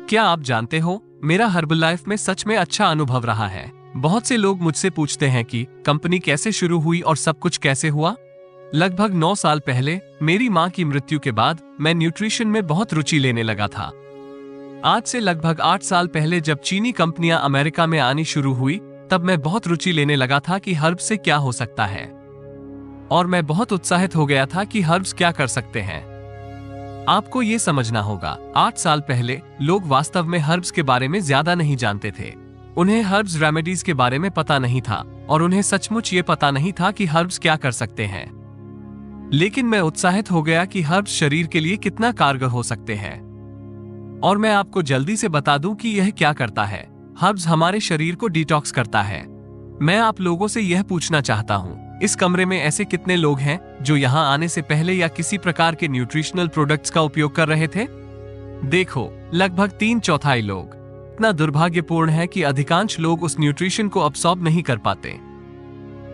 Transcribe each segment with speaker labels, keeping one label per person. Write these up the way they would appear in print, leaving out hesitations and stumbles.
Speaker 1: क्या आप जानते हो, मेरा हर्बल लाइफ में सच में अच्छा अनुभव रहा है। बहुत से लोग मुझसे पूछते हैं कि कंपनी कैसे शुरू हुई और सब कुछ कैसे हुआ। लगभग 9 साल पहले मेरी माँ की मृत्यु के बाद मैं न्यूट्रिशन में बहुत रुचि लेने लगा था। आज से लगभग 8 साल पहले जब चीनी कंपनियां अमेरिका में आनी शुरू हुई, तब मैं बहुत रुचि लेने लगा था कि हर्ब्स से क्या हो सकता है, और मैं बहुत उत्साहित हो गया था कि हर्ब्स क्या कर सकते हैं। आपको ये समझना होगा, 8 साल पहले लोग वास्तव में हर्ब्स के बारे में ज्यादा नहीं जानते थे। उन्हें हर्ब्स रेमेडीज के बारे में पता नहीं था और उन्हें सचमुच ये पता नहीं था कि हर्ब्स क्या कर सकते हैं। लेकिन मैं उत्साहित हो गया कि हर्ब्स शरीर के लिए कितना कारगर हो सकते हैं, और मैं आपको जल्दी से बता दूं कि यह क्या करता है। हर्ब्स हमारे शरीर को डिटॉक्स करता है। मैं आप लोगों से यह पूछना चाहता हूं, इस कमरे में ऐसे कितने लोग हैं जो यहां आने से पहले या किसी प्रकार के न्यूट्रिशनल प्रोडक्ट्स का उपयोग कर रहे थे? देखो, लगभग 3/4 लोग। इतना दुर्भाग्यपूर्ण है कि अधिकांश लोग उस न्यूट्रिशन को अब्सॉर्ब नहीं कर पाते।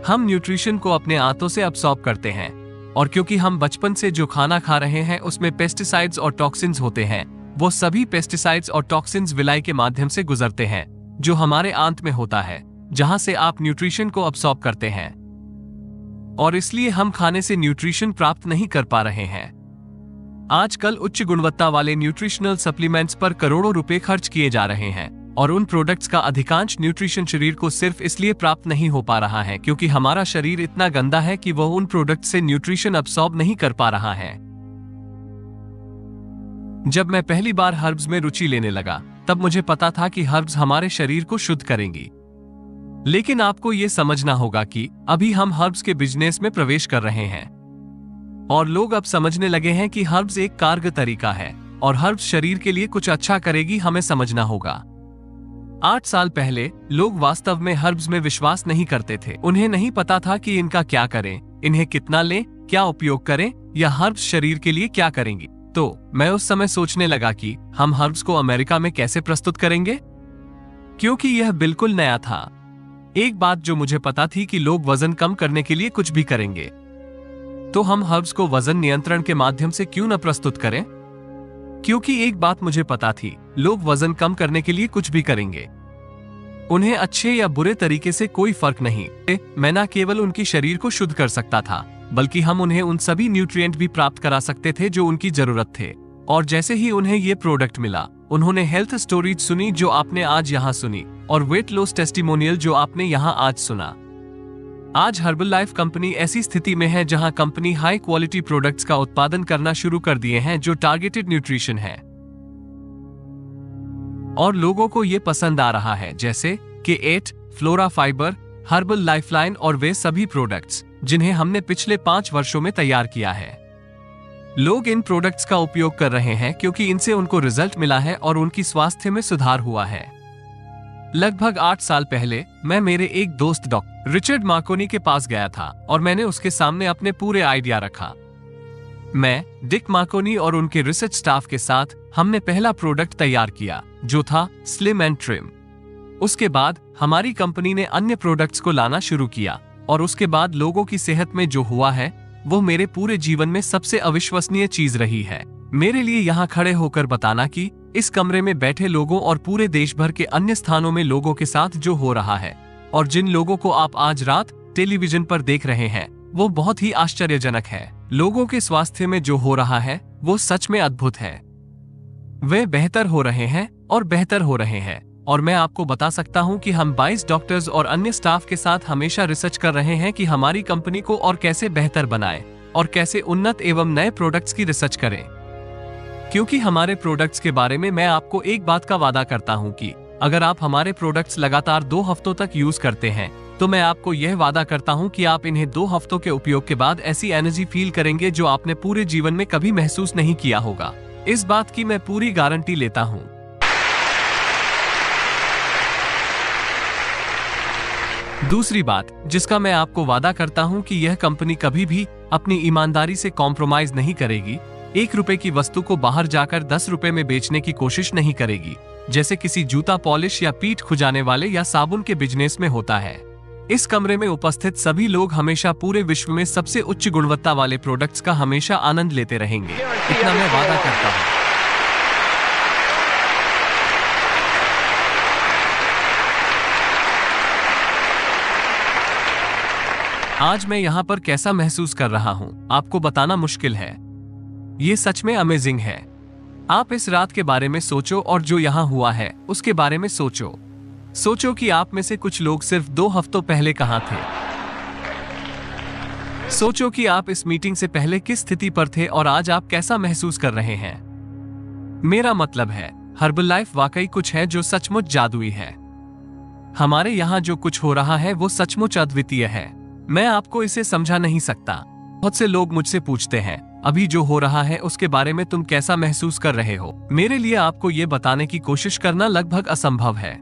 Speaker 1: हम न्यूट्रिशन को अपने आंतों से अब्सॉर्ब करते हैं, और क्योंकि हम बचपन से जो खाना खा रहे हैं उसमें पेस्टिसाइड्स और टॉक्सिन्स होते हैं, वो सभी पेस्टिसाइड्स और टॉक्सिन्स विलाई के माध्यम से गुजरते हैं, जो हमारे आंत में होता है, जहां से आप न्यूट्रिशन को अब्सॉर्ब करते हैं, और इसलिए हम खाने से न्यूट्रिशन प्राप्त नहीं कर पा रहे हैं। आजकल उच्च गुणवत्ता वाले न्यूट्रिशनल सप्लीमेंट्स पर करोड़ों रुपए खर्च किए जा रहे हैं, और उन प्रोडक्ट्स का अधिकांश न्यूट्रिशन शरीर को सिर्फ इसलिए प्राप्त नहीं हो पा रहा है क्योंकि हमारा शरीर इतना गंदा है कि वह उन प्रोडक्ट्स से न्यूट्रिशन अब्सॉर्ब नहीं कर पा रहा है। जब मैं पहली बार हर्ब्स में रुचि लेने लगा, तब मुझे पता था कि हर्ब्स हमारे शरीर को शुद्ध करेंगी। लेकिन आपको ये समझना होगा कि अभी हम हर्ब्स के बिजनेस में प्रवेश कर रहे हैं, और लोग अब समझने लगे हैं कि हर्ब्स एक कारगर तरीका है और हर्ब्स शरीर के लिए कुछ अच्छा करेगी। हमें समझना होगा, 8 साल पहले लोग वास्तव में हर्ब्स में विश्वास नहीं करते थे। उन्हें नहीं पता था कि इनका क्या करें, इन्हें कितना लें, क्या उपयोग करें, या हर्ब्स शरीर के लिए क्या करेंगी। तो मैं उस समय सोचने लगा कि हम हर्ब्स को अमेरिका में कैसे प्रस्तुत करेंगे, क्योंकि यह बिल्कुल नया था। एक बात जो मुझे पता थी कि लोग वजन कम करने के लिए कुछ भी करेंगे, तो हम हर्ब्स को वजन नियंत्रण के माध्यम से क्यों न प्रस्तुत करें? क्योंकि एक बात मुझे पता थी, लोग वजन कम करने के लिए कुछ भी करेंगे। उन्हें अच्छे या बुरे तरीके से कोई फर्क नहीं। मैं न केवल उनकी शरीर को शुद्ध कर सकता था, बल्कि हम उन्हें उन सभी न्यूट्रिएंट भी प्राप्त करा सकते थे जो उनकी जरूरत थे। और जैसे ही उन्हें ये प्रोडक्ट मिला, उन्होंने हेल्थ स्टोरीज सुनी जो आपने आज यहाँ सुनी, और वेट लॉस टेस्टिमोनियल जो आपने यहाँ आज सुना। आज हर्बल लाइफ कंपनी ऐसी स्थिति में है जहां कंपनी हाई क्वालिटी प्रोडक्ट्स का उत्पादन करना शुरू कर दिए हैं जो टारगेटेड न्यूट्रिशन है, और लोगों को ये पसंद आ रहा है, जैसे K8, flora fibre, herbal lifeline और वे सभी प्रोडक्ट्स जिन्हें हमने पिछले 5 वर्षों में तैयार किया है। लोग इन प्रोडक्ट्स का उपयोग कर रहे हैं क्योंकि इनसे उनको रिजल्ट मिला है और उनकी स्वास्थ्य में सुधार हुआ है। लगभग 8 साल पहले मैं मेरे एक दोस्त डॉक्टर रिचर्ड मार्कोनी के पास गया था, और मैंने उसके सामने अपने पूरे आइडिया रखा। मैं, डिक मार्कोनी और उनके रिसर्च स्टाफ के साथ हमने पहला प्रोडक्ट तैयार किया, जो था स्लिम एंड ट्रिम। उसके बाद हमारी कंपनी ने अन्य प्रोडक्ट्स को लाना शुरू किया, और उसके बाद लोगों की सेहत में जो हुआ है वो मेरे पूरे जीवन में सबसे अविश्वसनीय चीज रही है। मेरे लिए यहाँ खड़े होकर बताना कि इस कमरे में बैठे लोगों और पूरे देश भर के अन्य स्थानों में लोगों के साथ जो हो रहा है, और जिन लोगों को आप आज रात टेलीविजन पर देख रहे हैं, वो बहुत ही आश्चर्यजनक है। लोगों के स्वास्थ्य में जो हो रहा है वो सच में अद्भुत है। वे बेहतर हो रहे हैं और बेहतर हो रहे हैं, और मैं आपको बता सकता हूं कि हम 22 डॉक्टर्स और अन्य स्टाफ के साथ हमेशा रिसर्च कर रहे हैं कि हमारी कंपनी को और कैसे बेहतर बनाए और कैसे उन्नत एवं नए प्रोडक्ट्स की रिसर्च करें। क्योंकि हमारे प्रोडक्ट्स के बारे में मैं आपको एक बात का वादा करता हूं कि अगर आप हमारे प्रोडक्ट्स लगातार 2 हफ्तों तक यूज करते हैं, तो मैं आपको यह वादा करता हूं कि आप इन्हें 2 हफ्तों के उपयोग के बाद ऐसी एनर्जी फील करेंगे जो आपने पूरे जीवन में कभी महसूस नहीं किया होगा। इस बात की मैं पूरी गारंटी लेता हूं। दूसरी बात जिसका मैं आपको वादा करता हूं कि यह कंपनी कभी भी अपनी ईमानदारी से कॉम्प्रोमाइज नहीं करेगी। 1 रुपए की वस्तु को बाहर जाकर 10 रुपए में बेचने की कोशिश नहीं करेगी, जैसे किसी जूता पॉलिश या पीठ खुजाने वाले या साबुन के बिजनेस में होता है। इस कमरे में उपस्थित सभी लोग हमेशा पूरे विश्व में सबसे उच्च गुणवत्ता वाले प्रोडक्ट्स का हमेशा आनंद लेते रहेंगे, इतना मैं वादा करता हूँ। आज मैं यहाँ पर कैसा महसूस कर रहा हूँ आपको बताना मुश्किल है। ये सच में अमेजिंग है। आप इस रात के बारे में सोचो और जो यहाँ हुआ है उसके बारे में सोचो। सोचो कि आप में से कुछ लोग सिर्फ 2 हफ्तों पहले कहाँ थे। सोचो कि आप इस मीटिंग से पहले किस स्थिति पर थे और आज आप कैसा महसूस कर रहे हैं। मेरा मतलब है हर्बलाइफ वाकई कुछ है जो सचमुच जादुई है। हमारे यहाँ जो कुछ हो रहा है वो सचमुच अद्वितीय है। मैं आपको इसे समझा नहीं सकता। बहुत से लोग मुझसे पूछते हैं अभी जो हो रहा है उसके बारे में तुम कैसा महसूस कर रहे हो। मेरे लिए आपको ये बताने की कोशिश करना लगभग असंभव है।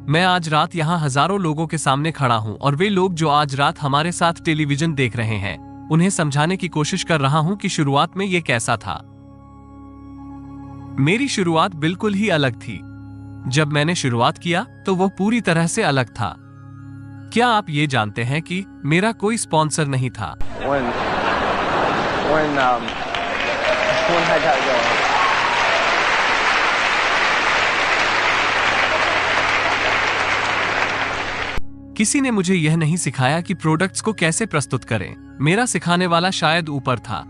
Speaker 1: मैं आज रात यहाँ हजारों लोगों के सामने खड़ा हूँ और वे लोग जो आज रात हमारे साथ टेलीविजन देख रहे हैं उन्हें समझाने की कोशिश कर रहा हूँ कि शुरुआत में ये कैसा था। मेरी शुरुआत बिल्कुल ही अलग थी। जब मैंने शुरुआत किया तो वो पूरी तरह से अलग था। क्या आप ये जानते हैं कि मेरा कोई स्पॉन्सर नहीं था।
Speaker 2: when I got going.
Speaker 1: किसी ने मुझे यह नहीं सिखाया कि प्रोडक्ट्स को कैसे प्रस्तुत करें। मेरा सिखाने वाला शायद ऊपर था।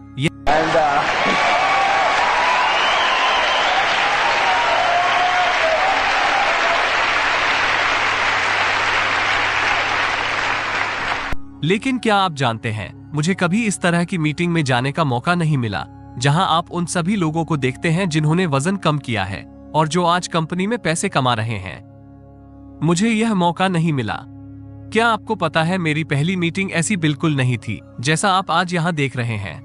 Speaker 1: लेकिन क्या आप जानते हैं मुझे कभी इस तरह की मीटिंग में जाने का मौका नहीं मिला जहां आप उन सभी लोगों को देखते हैं जिन्होंने वजन कम किया है और जो आज कंपनी में पैसे कमा रहे हैं। मुझे यह मौका नहीं मिला। क्या आपको पता है मेरी पहली मीटिंग ऐसी बिल्कुल नहीं थी जैसा आप आज यहां देख रहे हैं।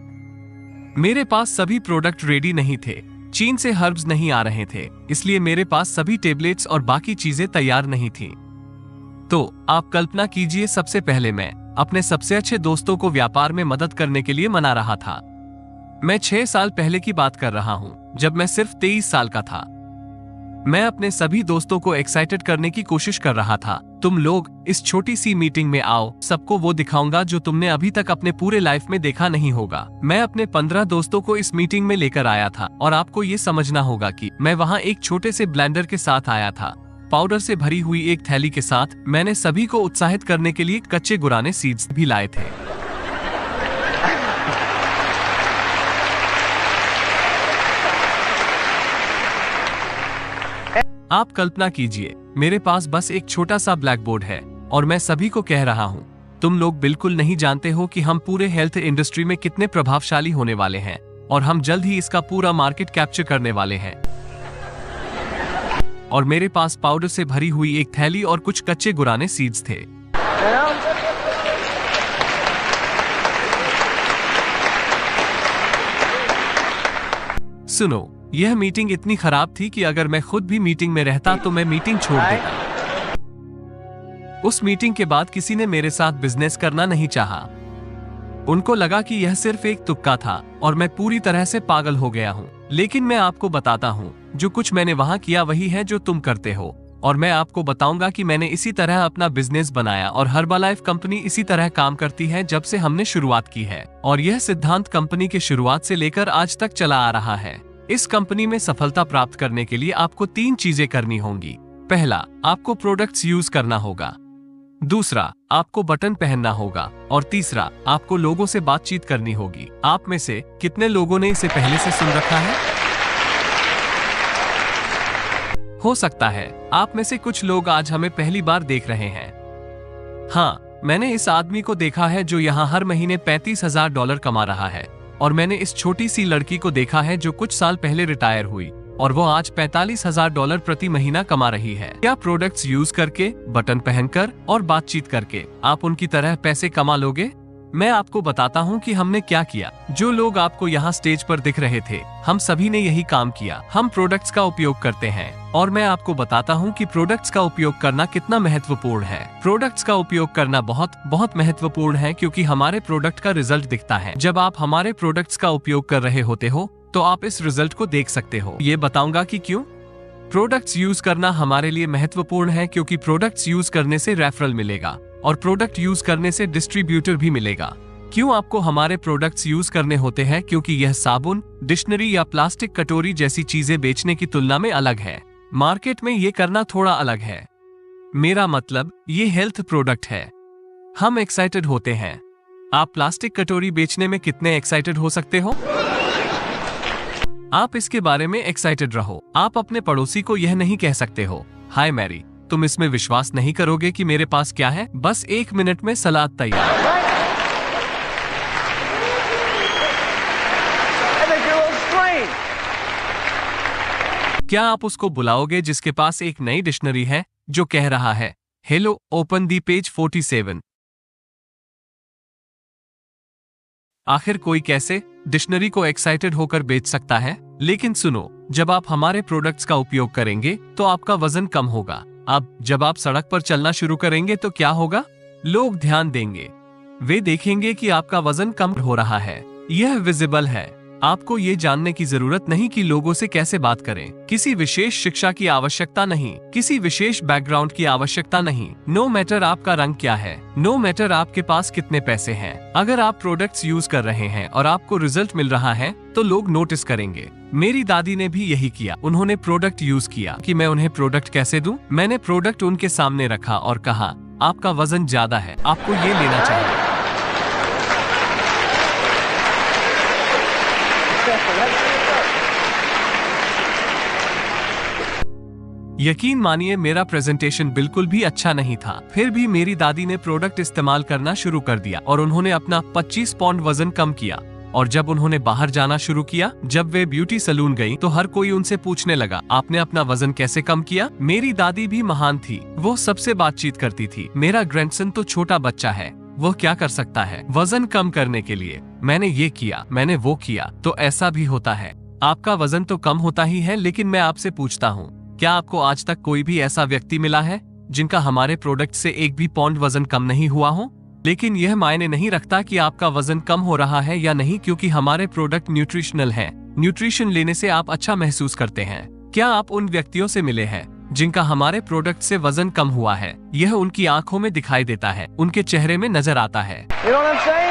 Speaker 1: मेरे पास सभी प्रोडक्ट रेडी नहीं थे। चीन से हर्ब्स नहीं आ रहे थे, इसलिए मेरे पास सभी टेबलेट्स और बाकी चीजें तैयार नहीं थी। तो आप कल्पना कीजिए, सबसे पहले मैं अपने सबसे अच्छे दोस्तों को व्यापार में मदद करने के लिए मना रहा था। मैं 6 साल पहले की बात कर रहा हूं जब मैं सिर्फ 23 साल का था। मैं अपने सभी दोस्तों को एक्साइटेड करने की कोशिश कर रहा था। तुम लोग इस छोटी सी मीटिंग में आओ, सबको वो दिखाऊंगा जो तुमने अभी तक अपने पूरे लाइफ में देखा नहीं होगा। मैं अपने 15 दोस्तों को इस मीटिंग में लेकर आया था और आपको ये समझना होगा कि मैं वहाँ एक छोटे से ब्लेंडर के साथ आया था, पाउडर से भरी हुई एक थैली के साथ। मैंने सभी को उत्साहित करने के लिए कच्चे गुराने सीड्स भी लाए थे। आप कल्पना कीजिए, मेरे पास बस एक छोटा सा ब्लैक बोर्ड है और मैं सभी को कह रहा हूँ, तुम लोग बिल्कुल नहीं जानते हो कि हम पूरे हेल्थ इंडस्ट्री में कितने प्रभावशाली होने वाले हैं और हम जल्द ही इसका पूरा मार्केट कैप्चर करने वाले हैं। और मेरे पास पाउडर से भरी हुई एक थैली और कुछ कच्चे गुराने सीड्स थे। सुनो, यह मीटिंग इतनी खराब थी कि अगर मैं खुद भी मीटिंग में रहता तो मैं मीटिंग छोड़ देता। उस मीटिंग के बाद किसी ने मेरे साथ बिजनेस करना नहीं चाहा। उनको लगा कि यह सिर्फ एक तुक्का था और मैं पूरी तरह से पागल हो गया हूँ। लेकिन मैं आपको बताता हूँ, जो कुछ मैंने वहाँ किया वही है जो तुम करते हो, और मैं आपको बताऊंगा कि मैंने इसी तरह अपना बिजनेस बनाया और हर्बलाइफ कंपनी इसी तरह काम करती है जब से हमने शुरुआत की है। और यह सिद्धांत कंपनी की शुरुआत से लेकर आज तक चला आ रहा है। इस कंपनी में सफलता प्राप्त करने के लिए आपको 3 चीजें करनी होंगी। पहला, आपको प्रोडक्ट्स यूज करना होगा। दूसरा, आपको बटन पहनना होगा। और तीसरा, आपको लोगों से बातचीत करनी होगी। आप में से कितने लोगों ने इसे पहले से सुन रखा है? हो सकता है आप में से कुछ लोग आज हमें पहली बार देख रहे हैं। हाँ, मैंने इस आदमी को देखा है जो यहाँ हर महीने $35,000 कमा रहा है, और मैंने इस छोटी सी लड़की को देखा है जो कुछ साल पहले रिटायर हुई और वो आज $45,000 प्रति महीना कमा रही है। क्या प्रोडक्ट्स यूज करके, बटन पहनकर और बातचीत करके आप उनकी तरह पैसे कमा लोगे? मैं आपको बताता हूँ कि हमने क्या किया। जो लोग आपको यहाँ स्टेज पर दिख रहे थे, हम सभी ने यही काम किया। हम प्रोडक्ट्स का उपयोग करते हैं और मैं आपको बताता हूँ कि प्रोडक्ट्स का उपयोग करना कितना महत्वपूर्ण है। प्रोडक्ट्स का उपयोग करना बहुत बहुत महत्वपूर्ण है क्योंकि हमारे प्रोडक्ट का रिजल्ट दिखता है। जब आप हमारे प्रोडक्ट्स का उपयोग कर रहे होते हो तो आप इस रिजल्ट को देख सकते हो। ये बताऊंगा कि क्यों। प्रोडक्ट्स यूज करना हमारे लिए महत्वपूर्ण है क्योंकि प्रोडक्ट्स यूज करने से रेफरल मिलेगा और प्रोडक्ट यूज करने से डिस्ट्रीब्यूटर भी मिलेगा। क्यों आपको हमारे प्रोडक्ट्स यूज करने होते हैं? क्योंकि यह साबुन, डिक्शनरी या प्लास्टिक कटोरी जैसी चीजें बेचने की तुलना में अलग है। मार्केट में ये करना थोड़ा अलग है। मेरा मतलब ये हेल्थ प्रोडक्ट है। हम एक्साइटेड होते हैं। आप प्लास्टिक कटोरी बेचने में कितने एक्साइटेड हो सकते हो? आप इसके बारे में एक्साइटेड रहो। आप अपने पड़ोसी को यह नहीं कह सकते हो, हाय मैरी, तुम इसमें विश्वास नहीं करोगे कि मेरे पास क्या है, बस 1 मिनट में सलाद तैयार। क्या आप उसको बुलाओगे जिसके पास एक नई डिक्शनरी है जो कह रहा है, हेलो, ओपन दी पेज 47? आखिर कोई कैसे डिक्शनरी को एक्साइटेड होकर बेच सकता है? लेकिन सुनो, जब आप हमारे प्रोडक्ट्स का उपयोग करेंगे तो आपका वजन कम होगा। अब जब आप सड़क पर चलना शुरू करेंगे तो क्या होगा? लोग ध्यान देंगे, वे देखेंगे कि आपका वजन कम हो रहा है। यह विजिबल है। आपको ये जानने की जरूरत नहीं कि लोगों से कैसे बात करें, किसी विशेष शिक्षा की आवश्यकता नहीं, किसी विशेष बैकग्राउंड की आवश्यकता नहीं। नो मैटर आपका रंग क्या है, नो मैटर आपके पास कितने पैसे हैं, अगर आप प्रोडक्ट्स यूज कर रहे हैं और आपको रिजल्ट मिल रहा है तो लोग नोटिस करेंगे। मेरी दादी ने भी यही किया। उन्होंने प्रोडक्ट यूज किया कि मैं उन्हें प्रोडक्ट कैसे दूं। मैंने प्रोडक्ट उनके सामने रखा और कहा, आपका वजन ज्यादा है, आपको ये लेना चाहिए। यकीन मानिए, मेरा प्रेजेंटेशन बिल्कुल भी अच्छा नहीं था। फिर भी मेरी दादी ने प्रोडक्ट इस्तेमाल करना शुरू कर दिया और उन्होंने अपना 25 पाउंड वजन कम किया। और जब उन्होंने बाहर जाना शुरू किया, जब वे ब्यूटी सैलून गई तो हर कोई उनसे पूछने लगा, आपने अपना वजन कैसे कम किया? मेरी दादी भी महान थी, वो सबसे बातचीत करती थी। मेरा ग्रैंडसन तो छोटा बच्चा है, वो क्या कर सकता है वजन कम करने के लिए? मैंने ये किया, मैंने वो किया। तो ऐसा भी होता है, आपका वजन तो कम होता ही है। लेकिन मैं आपसे पूछता हूँ, क्या आपको आज तक कोई भी ऐसा व्यक्ति मिला है जिनका हमारे प्रोडक्ट से 1 भी पाउंड वजन कम नहीं हुआ हो? लेकिन यह मायने नहीं रखता कि आपका वजन कम हो रहा है या नहीं, क्योंकि हमारे प्रोडक्ट न्यूट्रिशनल हैं। न्यूट्रिशन लेने से आप अच्छा महसूस करते हैं। क्या आप उन व्यक्तियों से मिले हैं जिनका हमारे प्रोडक्ट से वजन कम हुआ है? यह उनकी आंखों में दिखाई देता है, उनके चेहरे में नजर आता है।
Speaker 2: You know what I'm saying?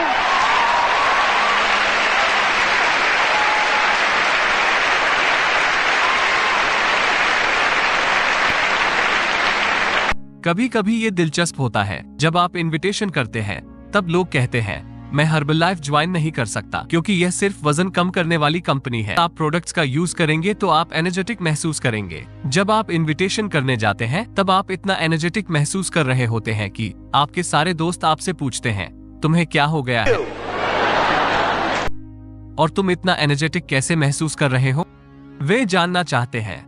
Speaker 1: कभी कभी ये दिलचस्प होता है, जब आप इनविटेशन करते हैं तब लोग कहते हैं, मैं हर्बलाइफ ज्वाइन नहीं कर सकता क्योंकि यह सिर्फ वजन कम करने वाली कंपनी है। आप प्रोडक्ट्स का यूज करेंगे तो आप एनर्जेटिक महसूस करेंगे। जब आप इनविटेशन करने जाते हैं तब आप इतना एनर्जेटिक महसूस कर रहे होते हैं कि आपके सारे दोस्त आपसे पूछते हैं, तुम्हें क्या हो गया है और तुम इतना एनर्जेटिक कैसे महसूस कर रहे हो? वे जानना चाहते हैं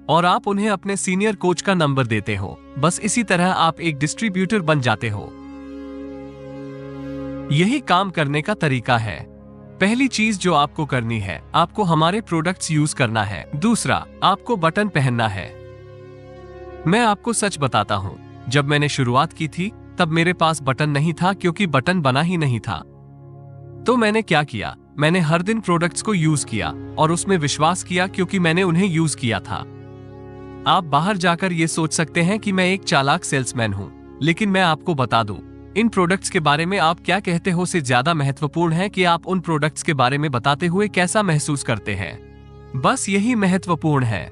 Speaker 1: और आप उन्हें अपने सीनियर कोच का नंबर देते हो। बस इसी तरह आप एक डिस्ट्रीब्यूटर बन जाते हो। यही काम करने का तरीका है। पहली चीज जो आपको करनी है, आपको हमारे प्रोडक्ट्स यूज करना है। दूसरा, आपको बटन पहनना है। मैं आपको सच बताता हूँ, जब मैंने शुरुआत की थी तब मेरे पास बटन नहीं था क्योंकि बटन बना ही नहीं था। तो मैंने क्या किया, मैंने हर दिन प्रोडक्ट्स को यूज किया और उसमें विश्वास किया क्योंकि मैंने उन्हें यूज किया था। आप बाहर जाकर ये सोच सकते हैं कि मैं एक चालाक सेल्समैन हूँ, लेकिन मैं आपको बता दूं, इन प्रोडक्ट्स के बारे में आप क्या कहते हो से ज्यादा महत्वपूर्ण है कि आप उन प्रोडक्ट्स के बारे में बताते हुए कैसा महसूस करते हैं। बस यही महत्वपूर्ण है।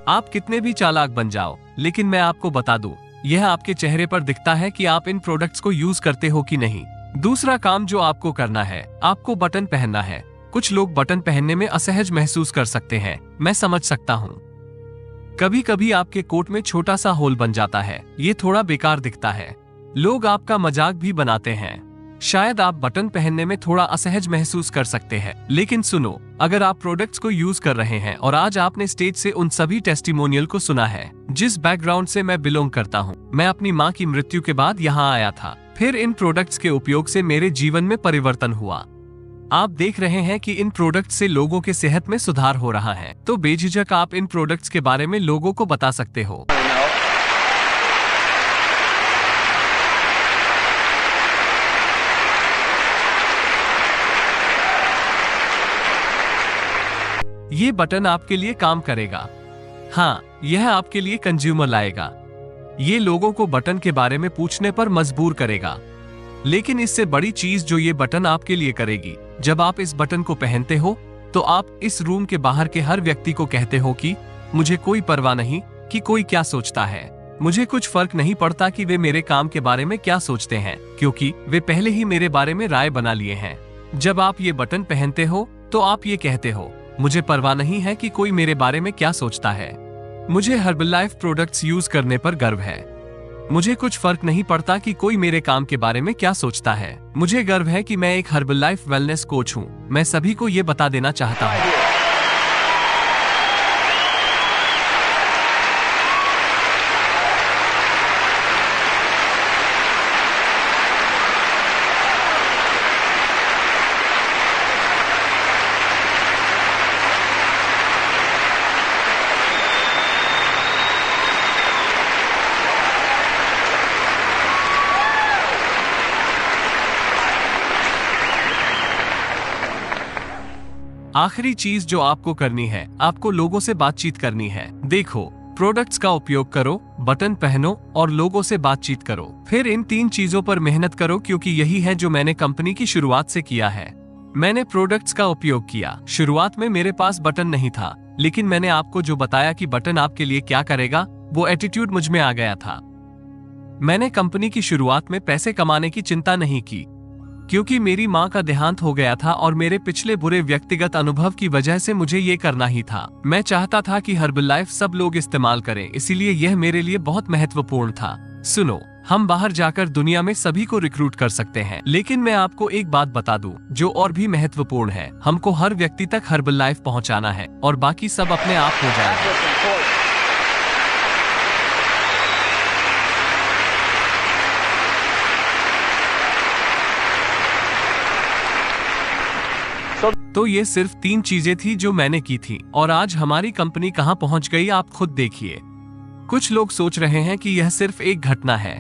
Speaker 1: आप कितने भी चालाक बन जाओ, लेकिन मैं आपको बता दूं, यह आपके चेहरे पर दिखता है कि आप इन प्रोडक्ट्स को यूज करते हो कि नहीं। दूसरा काम जो आपको करना है, आपको बटन पहनना है। कुछ लोग बटन पहनने में असहज महसूस कर सकते हैं, मैं समझ सकता हूँ। कभी कभी आपके कोट में छोटा सा होल बन जाता है, ये थोड़ा बेकार दिखता है, लोग आपका मजाक भी बनाते हैं। शायद आप बटन पहनने में थोड़ा असहज महसूस कर सकते हैं, लेकिन सुनो, अगर आप प्रोडक्ट्स को यूज कर रहे हैं और आज आपने स्टेज से उन सभी टेस्टिमोनियल को सुना है जिस बैकग्राउंड से मैं बिलोंग करता हूँ। मैं अपनी माँ की मृत्यु के बाद यहाँ आया था, फिर इन प्रोडक्ट्स के उपयोग से मेरे जीवन में परिवर्तन हुआ। आप देख रहे हैं कि इन प्रोडक्ट्स से लोगों के सेहत में सुधार हो रहा है, तो बेझिझक आप इन प्रोडक्ट्स के बारे में लोगों को बता सकते हो। ये बटन आपके लिए काम करेगा। हाँ, यह आपके लिए कंज्यूमर लाएगा। ये लोगों को बटन के बारे में पूछने पर मजबूर करेगा। लेकिन इससे बड़ी चीज जो ये बटन आपके लिए करेगी, जब आप इस बटन को पहनते हो, तो आप इस रूम के बाहर के हर व्यक्ति को कहते हो कि मुझे कोई परवाह नहीं कि कोई क्या सोचता है। मुझे कुछ फर्क नहीं पड़ता कि वे मेरे काम के बारे में क्या सोचते हैं, क्योंकि वे पहले ही मेरे बारे में राय बना लिए हैं। जब आप ये बटन पहनते हो तो आप ये कहते हो, मुझे परवाह नहीं है कि कोई मेरे बारे में क्या सोचता है। मुझे हर्बलाइफ प्रोडक्ट्स यूज करने पर गर्व है। मुझे कुछ फर्क नहीं पड़ता कि कोई मेरे काम के बारे में क्या सोचता है। मुझे गर्व है कि मैं एक हर्बलाइफ वेलनेस कोच हूँ। मैं सभी को ये बता देना चाहता हूँ। आखिरी चीज जो आपको करनी है, आपको लोगों से बातचीत करनी है। देखो, प्रोडक्ट्स का उपयोग करो, बटन पहनो और लोगों से बातचीत करो। फिर इन 3 चीजों पर मेहनत करो, क्योंकि यही है जो मैंने कंपनी की शुरुआत से किया है। मैंने प्रोडक्ट्स का उपयोग किया। शुरुआत में मेरे पास बटन नहीं था, लेकिन मैंने आपको जो बताया कि बटन आपके लिए क्या करेगा, वो एटीट्यूड मुझ में आ गया था। मैंने कंपनी की शुरुआत में पैसे कमाने की चिंता नहीं की, क्योंकि मेरी माँ का देहांत हो गया था और मेरे पिछले बुरे व्यक्तिगत अनुभव की वजह से मुझे ये करना ही था। मैं चाहता था कि हर्बलाइफ सब लोग इस्तेमाल करें, इसीलिए यह मेरे लिए बहुत महत्वपूर्ण था। सुनो, हम बाहर जाकर दुनिया में सभी को रिक्रूट कर सकते हैं, लेकिन मैं आपको एक बात बता दूं, जो और भी महत्वपूर्ण है। हमको हर व्यक्ति तक हर्बलाइफ पहुंचाना है और बाकी सब अपने आप हो जाएगा। तो ये सिर्फ 3 चीजें थी जो मैंने की थी, और आज हमारी कंपनी कहां पहुंच गई आप खुद देखिए। कुछ लोग सोच रहे हैं कि यह सिर्फ एक घटना है।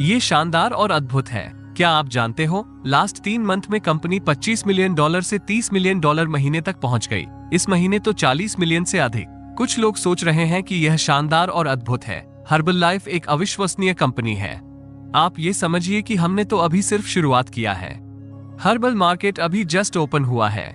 Speaker 1: ये शानदार और अद्भुत है। क्या आप जानते हो, लास्ट 3 मंथ में कंपनी $25 मिलियन से $30 मिलियन महीने तक पहुंच गई। इस महीने तो 40 मिलियन से अधिक। कुछ लोग सोच रहे हैं कि यह शानदार और अद्भुत है। हर्बलाइफ एक अविश्वसनीय कंपनी है। आप ये समझिए कि हमने तो अभी सिर्फ शुरुआत किया है। हर्बल मार्केट अभी जस्ट ओपन हुआ है।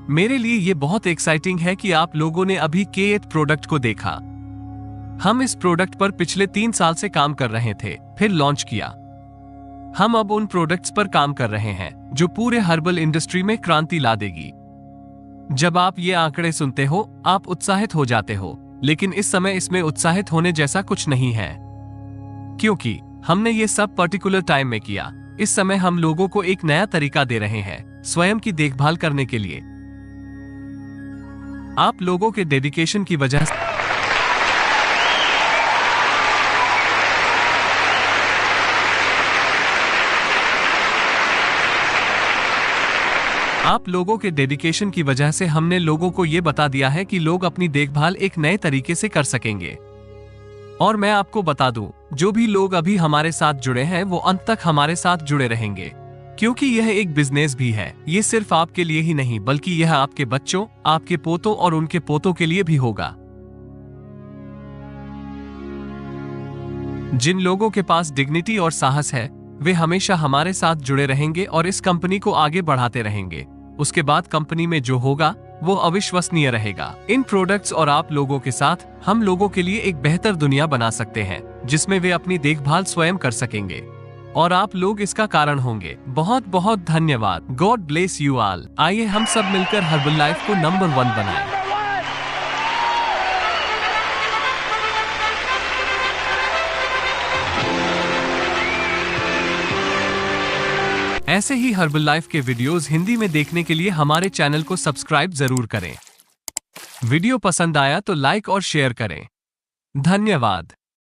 Speaker 1: मेरे लिए ये बहुत एक्साइटिंग है कि आप लोगों ने अभी K8 प्रोडक्ट को देखा। हम इस प्रोडक्ट पर पिछले 3 साल से काम कर रहे थे, फिर लॉन्च किया। हम अब उन प्रोडक्ट्स पर काम कर रहे हैं जो पूरे हर्बल इंडस्ट्री में क्रांति ला देगी। जब आप ये आंकड़े सुनते हो, आप उत्साहित हो जाते हो, लेकिन इस समय इसमें उत्साहित होने जैसा कुछ नहीं है, क्योंकि हमने ये सब पर्टिकुलर टाइम में किया। इस समय हम लोगों को एक नया तरीका दे रहे हैं स्वयं की देखभाल करने के लिए। आप लोगों के डेडिकेशन की वजह से हमने लोगों को ये बता दिया है कि लोग अपनी देखभाल एक नए तरीके से कर सकेंगे। और मैं आपको बता दूं, जो भी लोग अभी हमारे साथ जुड़े हैं वो अंत तक हमारे साथ जुड़े रहेंगे, क्योंकि यह एक बिजनेस भी है। ये सिर्फ आपके लिए ही नहीं, बल्कि यह आपके बच्चों, आपके पोतों और उनके पोतों के लिए भी होगा। जिन लोगों के पास डिग्निटी और साहस है, वे हमेशा हमारे साथ जुड़े रहेंगे और इस कंपनी को आगे बढ़ाते रहेंगे। उसके बाद कंपनी में जो होगा वो अविश्वसनीय रहेगा। इन प्रोडक्ट्स और आप लोगों के साथ हम लोगों के लिए एक बेहतर दुनिया बना सकते हैं, जिसमें वे अपनी देखभाल स्वयं कर सकेंगे, और आप लोग इसका कारण होंगे। बहुत बहुत धन्यवाद। God bless you all. आइए हम सब मिलकर हर्बलाइफ को नंबर 1 बनाएं। ऐसे ही हर्बलाइफ के वीडियोस हिंदी में देखने के लिए हमारे चैनल को सब्सक्राइब जरूर करें। वीडियो पसंद आया तो लाइक और शेयर करें। धन्यवाद।